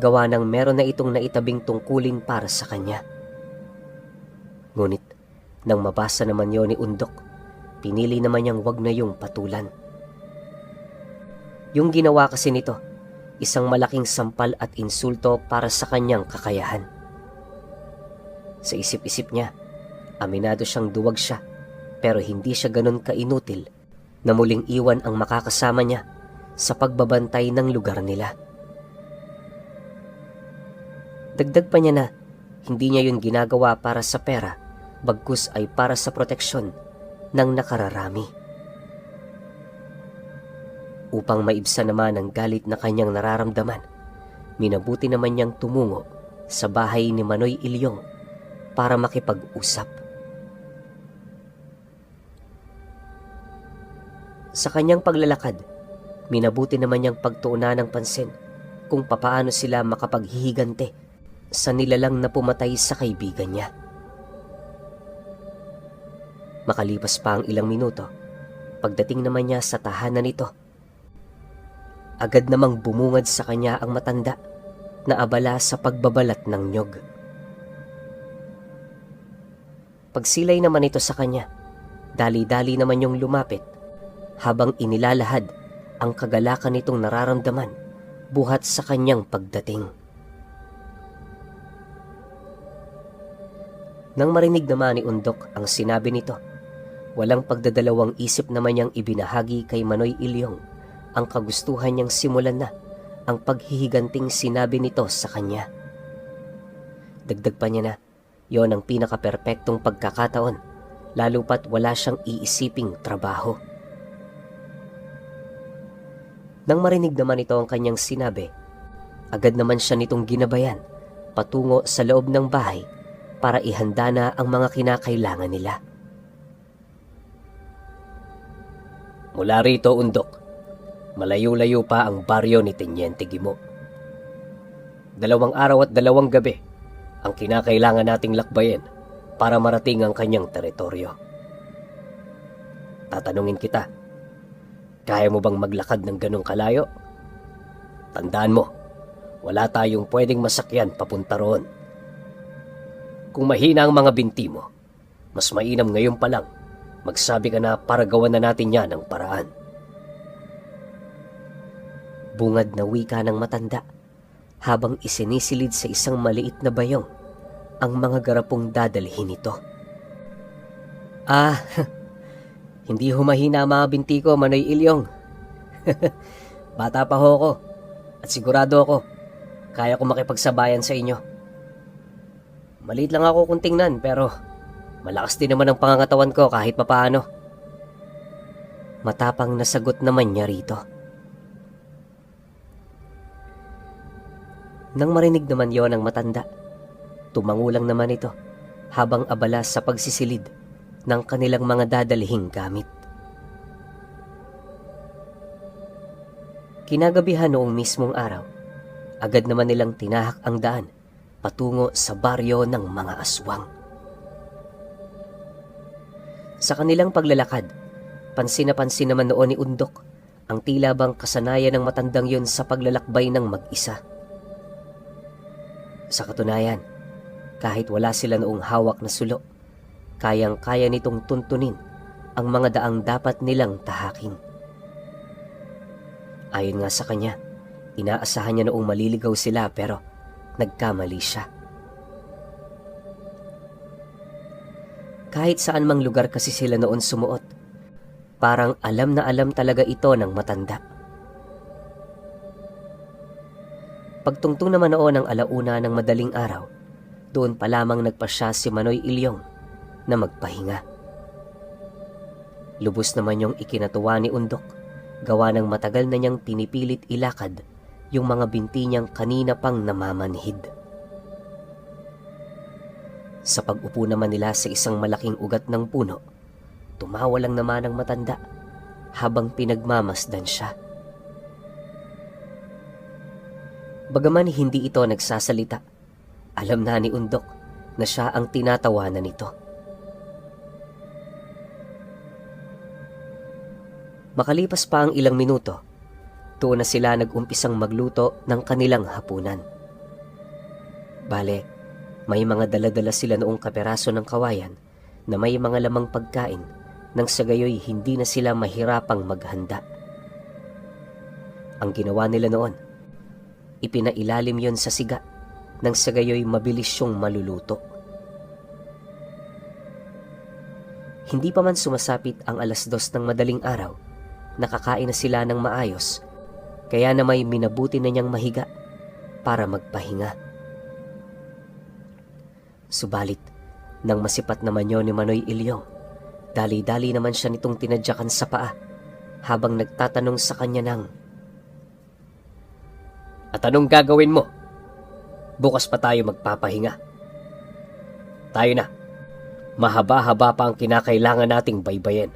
Speaker 1: gawa ng meron na itong naitabing tungkulin para sa kanya. Ngunit, nang mabasa naman yon ni Undok, pinili naman niyang wag na yung patulan. Yung ginawa kasi nito, isang malaking sampal at insulto para sa kanyang kakayahan. Sa isip-isip niya, aminado siyang duwag siya, pero hindi siya ganun kainutil na muling iwan ang makakasama niya sa pagbabantay ng lugar nila. Dagdag pa niya na hindi niya yun ginagawa para sa pera, bagkus ay para sa proteksyon ng nakararami. Upang maibsan naman ang galit na kanyang nararamdaman, minabuti naman niyang tumungo sa bahay ni Manoy Ilyong para makipag-usap. Sa kanyang paglalakad, minabuti naman niyang pagtuunan ng pansin kung papaano sila makapaghihigante sa nilalang na pumatay sa kaibigan niya. Makalipas pa ang ilang minuto, pagdating naman niya sa tahanan nito, agad namang bumungad sa kanya ang matanda na abala sa pagbabalat ng nyog. Pagsilay naman ito sa kanya, dali-dali naman yung lumapit habang inilalahad ang kagalakan nitong nararamdaman buhat sa kanyang pagdating. Nang marinig naman ni Undok ang sinabi nito, walang pagdadalawang isip naman niyang ibinahagi kay Manoy Ilyong ang kagustuhan niyang simulan na ang paghihiganting sinabi nito sa kanya. Dagdag pa niya na yon ang pinaka-perpektong pagkakataon, lalo pat wala siyang iisiping trabaho. Nang marinig naman ito ang kanyang sinabi, agad naman siya nitong ginabayan patungo sa loob ng bahay para ihanda na ang mga kinakailangan nila.
Speaker 2: Mula rito, Undok, malayo-layo pa ang baryo ni Teniente Guimo. 2 araw at 2 gabi ang kinakailangan nating lakbayin para marating ang kanyang teritoryo. Tatanungin kita, kaya mo bang maglakad ng ganong kalayo? Tandaan mo, wala tayong pwedeng masakyan papunta roon. Kung mahina ang mga binti mo, mas mainam ngayon pa lang magsabi ka na para gawan na natin yan ang paraan.
Speaker 1: Bungad na wika ng matanda habang isinisilid sa isang maliit na bayong ang mga garapong dadalhin nito. Hindi humahina ang mga binti ko, Manoy Ilyong. Bata pa ho ko at sigurado ako kaya ko makipagsabayan sa inyo. Maliit lang ako kung tingnan pero malakas din naman ang pangangatawan ko kahit papaano. Matapang na sagot naman niya rito. Nang marinig naman yon ng matanda, tumangulang naman ito habang abala sa pagsisilid ng kanilang mga dadalihing gamit. Kinagabihan noong mismong araw, agad naman nilang tinahak ang daan patungo sa baryo ng mga aswang. Sa kanilang paglalakad, pansin na pansin naman noon ni Undok ang tila bang kasanayan ng matandang yon sa paglalakbay ng mag-isa. Sa katunayan, kahit wala sila noong hawak na sulo, kayang-kaya nitong tuntunin ang mga daang dapat nilang tahakin. Ayon nga sa kanya, inaasahan niya noong maliligaw sila pero nagkamali siya. Kahit saan mang lugar kasi sila noon sumuot, parang alam na alam talaga ito ng matanda. Pagtungtong naman noon ng 1:00 ng madaling araw, doon pa lamang nagpasya si Manoy Ilyong na magpahinga. Lubos naman yung ikinatuwa ni Undok, gawa ng matagal na niyang pinipilit ilakad yung mga binti niyang kanina pang namamanhid. Sa pag-upo naman nila sa isang malaking ugat ng puno, tumawa lang naman ang matanda habang pinagmamasdan siya. Bagaman hindi ito nagsasalita, alam na ni Undok na siya ang tinatawanan nito. Makalipas pa ang ilang minuto, doon na sila nag-umpisang magluto ng kanilang hapunan. Bale, may mga dala-dala sila noong kaperaso ng kawayan na may mga lamang pagkain nang sa gayoy hindi na sila mahirapang maghanda. Ang ginawa nila noon, ipinailalim yon sa siga nang sa gayoy mabilis siyang maluluto. Hindi pa man sumasapit ang 2:00 ng madaling araw, nakakain na sila ng maayos, kaya na may minabuti na niyang mahiga para magpahinga. Subalit, nang masipat naman yon ni Manoy Ilyong, dali-dali naman siya nitong tinadyakan sa paa habang nagtatanong sa kanya ng,
Speaker 2: "At anong gagawin mo? Bukas pa tayo magpapahinga. Tayo na. Mahaba-haba pa ang kinakailangan nating baybayin.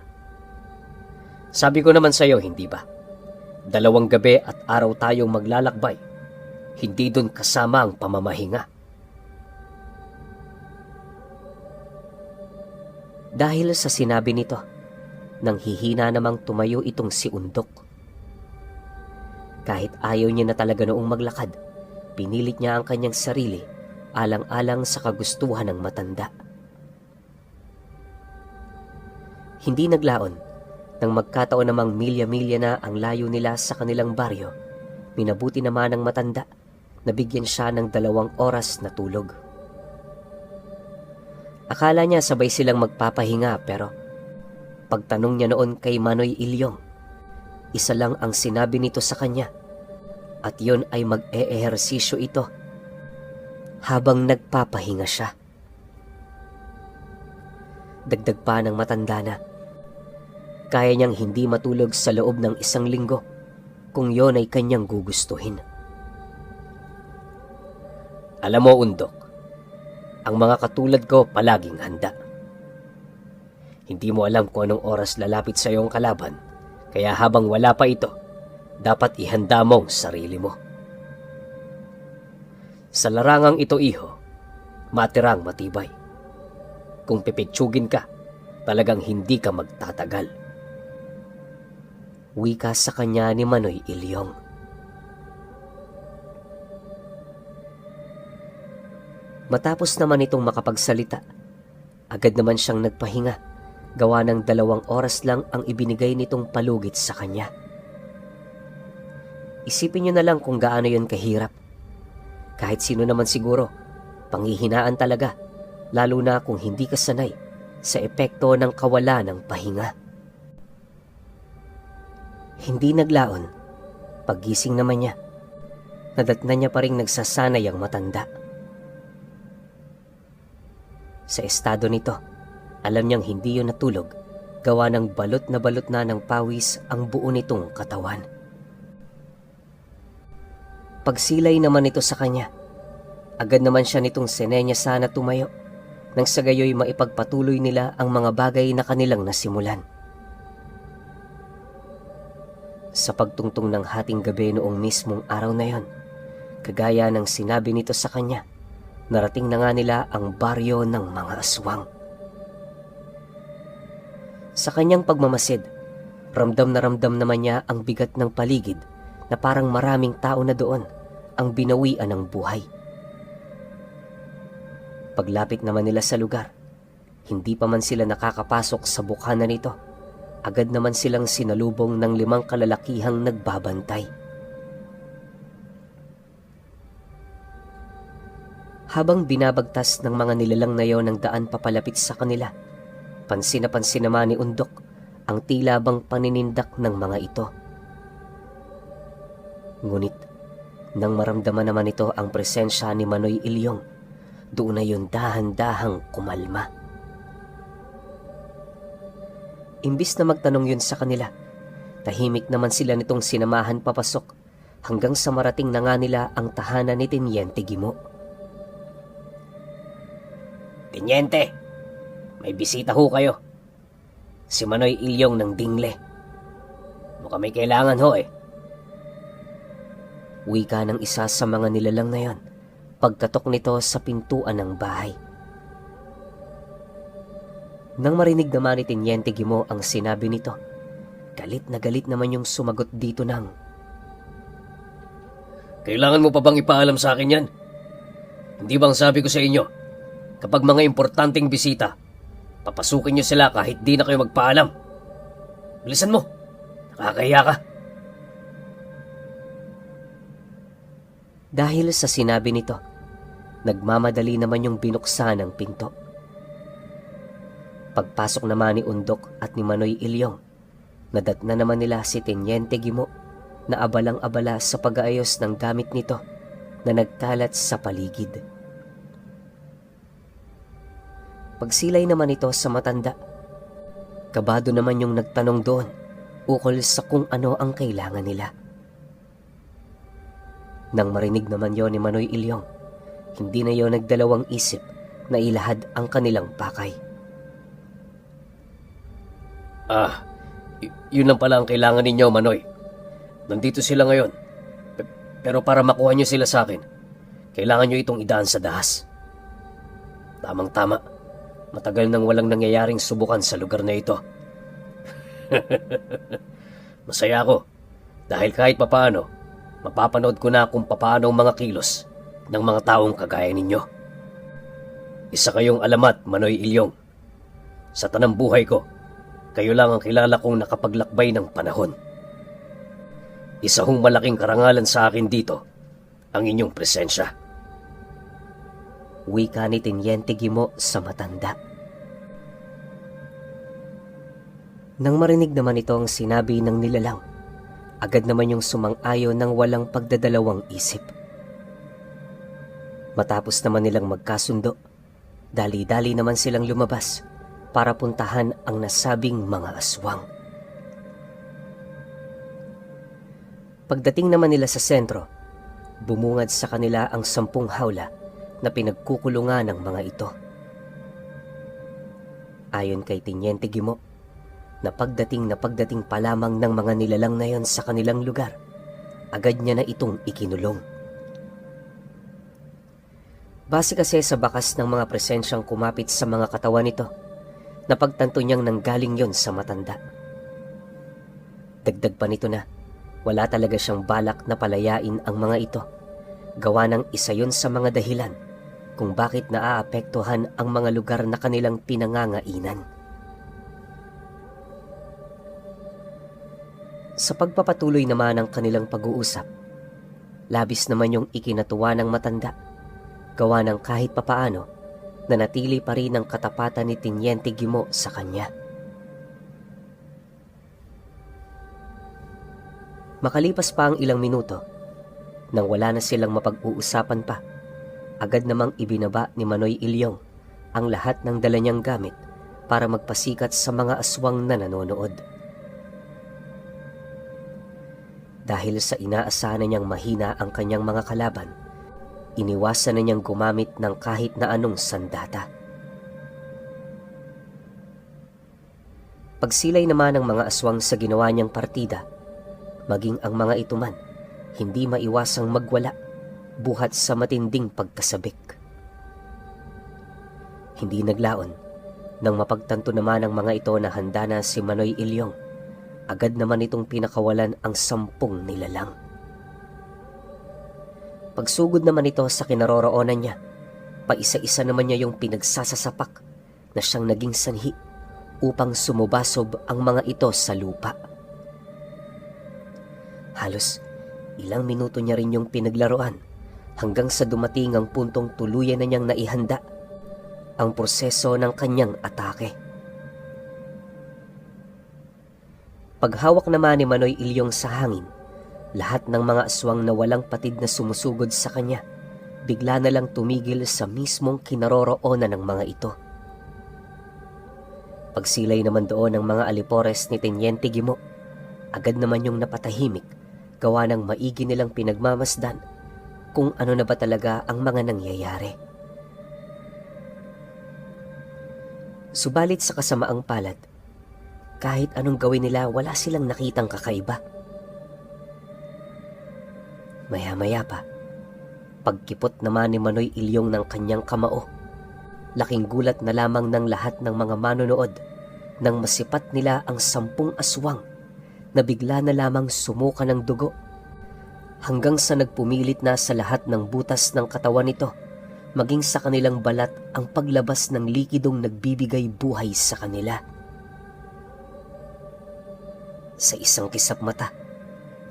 Speaker 2: Sabi ko naman sa iyo, hindi ba? 2 gabi at araw tayong maglalakbay. Hindi dun kasama ang pamamahinga."
Speaker 1: Dahil sa sinabi nito, nang hihina namang tumayo itong si Undok. Kahit ayaw niya na talaga noong maglakad, pinilit niya ang kanyang sarili alang-alang sa kagustuhan ng matanda. Hindi naglaon, nang magkataon namang milya-milya na ang layo nila sa kanilang baryo, minabuti naman ng matanda na bigyan siya ng 2 oras na tulog. Akala niya sabay silang magpapahinga pero pagtanong niya noon kay Manoy Ilyong, isa lang ang sinabi nito sa kanya at yon ay mag-e-ehersisyo ito. habang nagpapahinga siya. Dagdag pa ng matanda na, kaya niyang hindi matulog sa loob ng 1 linggo kung yon ay kanyang gugustuhin.
Speaker 2: Alam mo, Undok, ang mga katulad ko palaging handa. Hindi mo alam kung anong oras lalapit sa iyong kalaban, kaya habang wala pa ito, dapat ihanda mo ang sarili mo. Sa larangang ito, iho, matirang matibay. Kung pipitsugin ka, talagang hindi ka magtatagal.
Speaker 1: Wika sa kanya ni Manoy Ilyong. Matapos naman itong makapagsalita, agad naman siyang nagpahinga, gawa ng 2 oras lang ang ibinigay nitong palugit sa kanya. Isipin niyo na lang kung gaano yon kahirap. Kahit sino naman siguro, panghihinaan talaga, lalo na kung hindi ka sanay sa epekto ng kawalan ng pahinga. Hindi naglaon. Paggising naman niya, nadatnan niya pa ring nagsasanay ang matanda. Sa estado nito, alam niyang hindi yun natulog, gawa ng balot na ng pawis ang buo nitong katawan. Pagsilay naman ito sa kanya, agad naman siya nitong sinenya sana tumayo, nang sa gayoy maipagpatuloy nila ang mga bagay na kanilang nasimulan. Sa pagtungtong ng hating gabi noong mismong araw na yon, kagaya ng sinabi nito sa kanya, narating na nga nila ang baryo ng mga aswang. Sa kanyang pagmamasid, ramdam naman niya ang bigat ng paligid na parang maraming tao na doon ang binawian ng buhay. Paglapit naman nila sa lugar, hindi pa man sila nakakapasok sa bukana nito, agad naman silang sinalubong ng 5 kalalakihang nagbabantay. Habang binabagtas ng mga nilalang na yon ng daan papalapit sa kanila, pansin na pansin naman ni Undok ang tila bang paninindak ng mga ito. Ngunit, nang maramdaman naman ito ang presensya ni Manoy Ilyong, doon na yun dahan-dahang kumalma. Imbis na magtanong yun sa kanila, tahimik naman sila nitong sinamahan papasok hanggang sa marating na nga nila ang tahanan ni Teniente Gimo.
Speaker 2: Teniente, may bisita ho kayo. Si Manoy Ilyong ng Dingle. Mukhang may kailangan ho eh.
Speaker 1: Wika ng isa sa mga nilalang na yon, pagkatok nito sa pintuan ng bahay. Nang marinig naman ni Teniente Gimo ang sinabi nito, galit na galit naman yung sumagot dito ng,
Speaker 2: Kailangan mo pa bang ipaalam sa akin yan? Hindi bang sabi ko sa inyo, kapag mga importanteng bisita, papasukin nyo sila kahit di na kayo magpaalam. Bilisan mo, nakakahiya ka.
Speaker 1: Dahil sa sinabi nito, nagmamadali naman yung binuksan ng pinto. Pagpasok naman ni Undok at ni Manoy Ilyong, nadatna naman nila si Teniente Gimo na abalang-abala sa pag-aayos ng gamit nito na nagkalat sa paligid. Pagsilay naman ito sa matanda, kabado naman yung nagtanong doon ukol sa kung ano ang kailangan nila. Nang marinig naman yon ni Manoy Ilyong, hindi na yon nagdalawang isip na ilahad ang kanilang pakay.
Speaker 2: Yun lang pala ang kailangan ninyo, Manoy. Nandito sila ngayon. Pero para makuha nyo sila sa akin, kailangan nyo itong idaan sa dahas. Tamang-tama, matagal nang walang nangyayaring subukan sa lugar na ito. Masaya ako dahil kahit papaano, mapapanood ko na kung papaano ang mga kilos ng mga taong kagaya ninyo. Isa kayong alamat, Manoy Ilyong. Sa tanang buhay ko, kayo lang ang kilala kong nakapaglakbay ng panahon. Isa hong malaking karangalan sa akin dito, ang inyong presensya.
Speaker 1: Wika ni Teniente Gimo sa matanda. Nang marinig naman ito ang sinabi ng nilalang, agad naman yung sumang-ayon ng walang pagdadalawang isip. Matapos naman nilang magkasundo, dali-dali naman silang lumabas para puntahan ang nasabing mga aswang. Pagdating naman nila sa sentro, bumungad sa kanila ang 10 hawla na pinagkukulungan ng mga ito. Ayon kay Teniente Guimo, na pagdating pa lamang ng mga nilalang na yon sa kanilang lugar, agad niya na itong ikinulong. Base kasi sa bakas ng mga presensyang kumapit sa mga katawan nito, napagtanto niyang nanggaling yon sa matanda. Dagdag pa nito na wala talaga siyang balak na palayain ang mga ito, gawa ng isa yun sa mga dahilan kung bakit naaapektuhan ang mga lugar na kanilang pinangangainan. Sa pagpapatuloy naman ng kanilang pag-uusap, labis naman yung ikinatuwa ng matanda, gawa ng kahit papaano nanatili pa rin ang katapatan ni Teniente Guimo sa kanya. Makalipas pa ang ilang minuto, nang wala na silang mapag-uusapan pa, agad namang ibinaba ni Manoy Ilyong ang lahat ng dala niyang gamit para magpasikat sa mga aswang na nanonood. Dahil sa inaasahan na niyang mahina ang kanyang mga kalaban, iniwasan na niyang gumamit ng kahit na anong sandata. Pagsilay naman ng mga aswang sa ginawa niyang partida, maging ang mga ito man, hindi maiwasang magwala buhat sa matinding pagkasabik. Hindi naglaon, nang mapagtanto naman ng mga ito na handa na si Manoy Ilyong, agad naman itong pinakawalan ang 10 nilalang. Pagsugod naman ito sa kinaroroonan niya, paisa-isa naman niya yung pinagsasasapak na siyang naging sanhi upang sumubasob ang mga ito sa lupa. Halos ilang minuto niya rin yung pinaglaruan hanggang sa dumating ang puntong tuluyan na niyang naihanda ang proseso ng kanyang atake. Paghawak naman ni Manoy Ilyong sa hangin, lahat ng mga aswang na walang patid na sumusugod sa kanya, bigla na lang tumigil sa mismong kinaroroonan ng mga ito. Pagsilay naman doon ng mga alipores ni Teniente Guimo, agad naman yung napatahimik, gawa ng maigi nilang pinagmamasdan kung ano na ba talaga ang mga nangyayari. Subalit sa kasamaang palad, kahit anong gawin nila, wala silang nakitang kakaiba. Maya-maya pa, pagkipot naman ni Manoy Ilyong ng kanyang kamao, laking gulat na lamang ng lahat ng mga manonood nang masipat nila ang 10 aswang na bigla na lamang sumuka ng dugo, hanggang sa nagpumilit na sa lahat ng butas ng katawan nito, maging sa kanilang balat ang paglabas ng likidong nagbibigay buhay sa kanila. Sa isang kisap mata,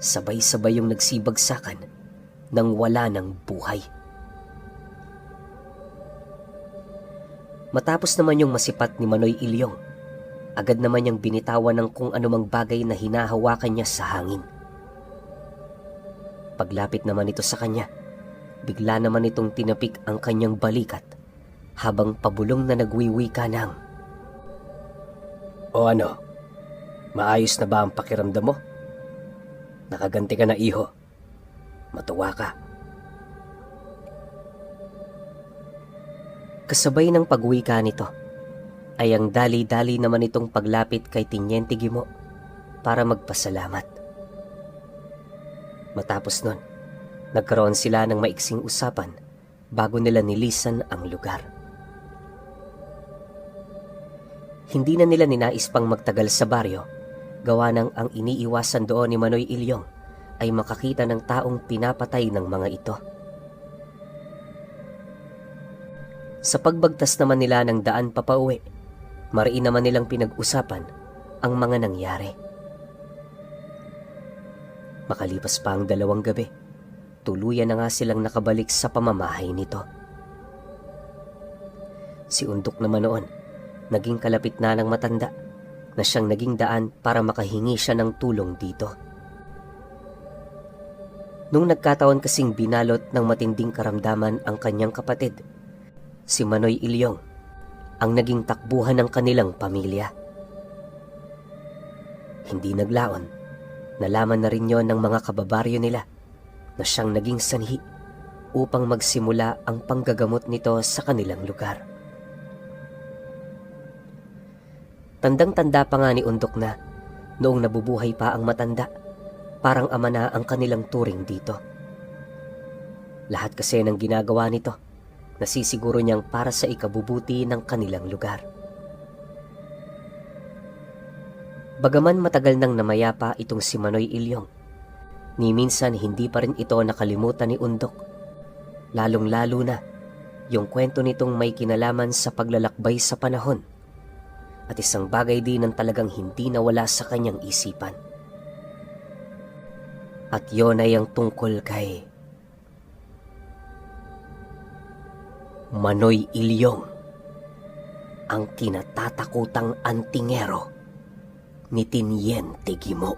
Speaker 1: sabay-sabay yung nagsibagsakan nang wala ng buhay. Matapos naman yung masipat ni Manoy Ilyong, agad naman niyang binitawan ng kung anumang bagay na hinahawakan niya sa hangin. Paglapit naman ito sa kanya, bigla naman itong tinapik ang kanyang balikat habang pabulong na nagwiwika ng,
Speaker 2: "O ano, maayos na ba ang pakiramdam mo? Nakaganti ka na, iho. Matuwa ka."
Speaker 1: Kasabay ng pagwika nito, ay ang dali-dali naman itong paglapit kay Teniente Guimo para magpasalamat. Matapos nun, nagkaroon sila ng maiksing usapan bago nila nilisan ang lugar. Hindi na nila ninais pang magtagal sa baryo, gawa ng ang iniiwasan doon ni Manoy Ilyong ay makakita ng taong pinapatay ng mga ito. Sa pagbagtas naman nila ng daan papauwi, mariin naman nilang pinag-usapan ang mga nangyari. Makalipas pa ang 2 gabi, tuluyan na nga silang nakabalik sa pamamahay nito. Si Undok naman noon, naging kalapit na ng matanda na siyang naging daan para makahingi siya ng tulong dito. Nung nagkataon kasing binalot ng matinding karamdaman ang kanyang kapatid, si Manoy Ilyong ang naging takbuhan ng kanilang pamilya. Hindi naglaon, nalaman na rin yon ng mga kababaryo nila na siyang naging sanhi upang magsimula ang panggagamot nito sa kanilang lugar. Tandang-tanda pa nga ni Undok na noong nabubuhay pa ang matanda, parang ama na ang kanilang turing dito. Lahat kasi ng ginagawa nito, nasisiguro niyang para sa ikabubuti ng kanilang lugar. Bagaman matagal nang namayapa itong si Manoy Ilyong, ni minsan hindi pa rin ito nakalimutan ni Undok. Lalong-lalo na yung kwento nitong may kinalaman sa paglalakbay sa panahon at isang bagay din ang talagang hindi nawala sa kanyang isipan. At yon ay ang tungkol kay Manoy Ilyong, ang kinatatakutang antingero ni Tiniente Guimo.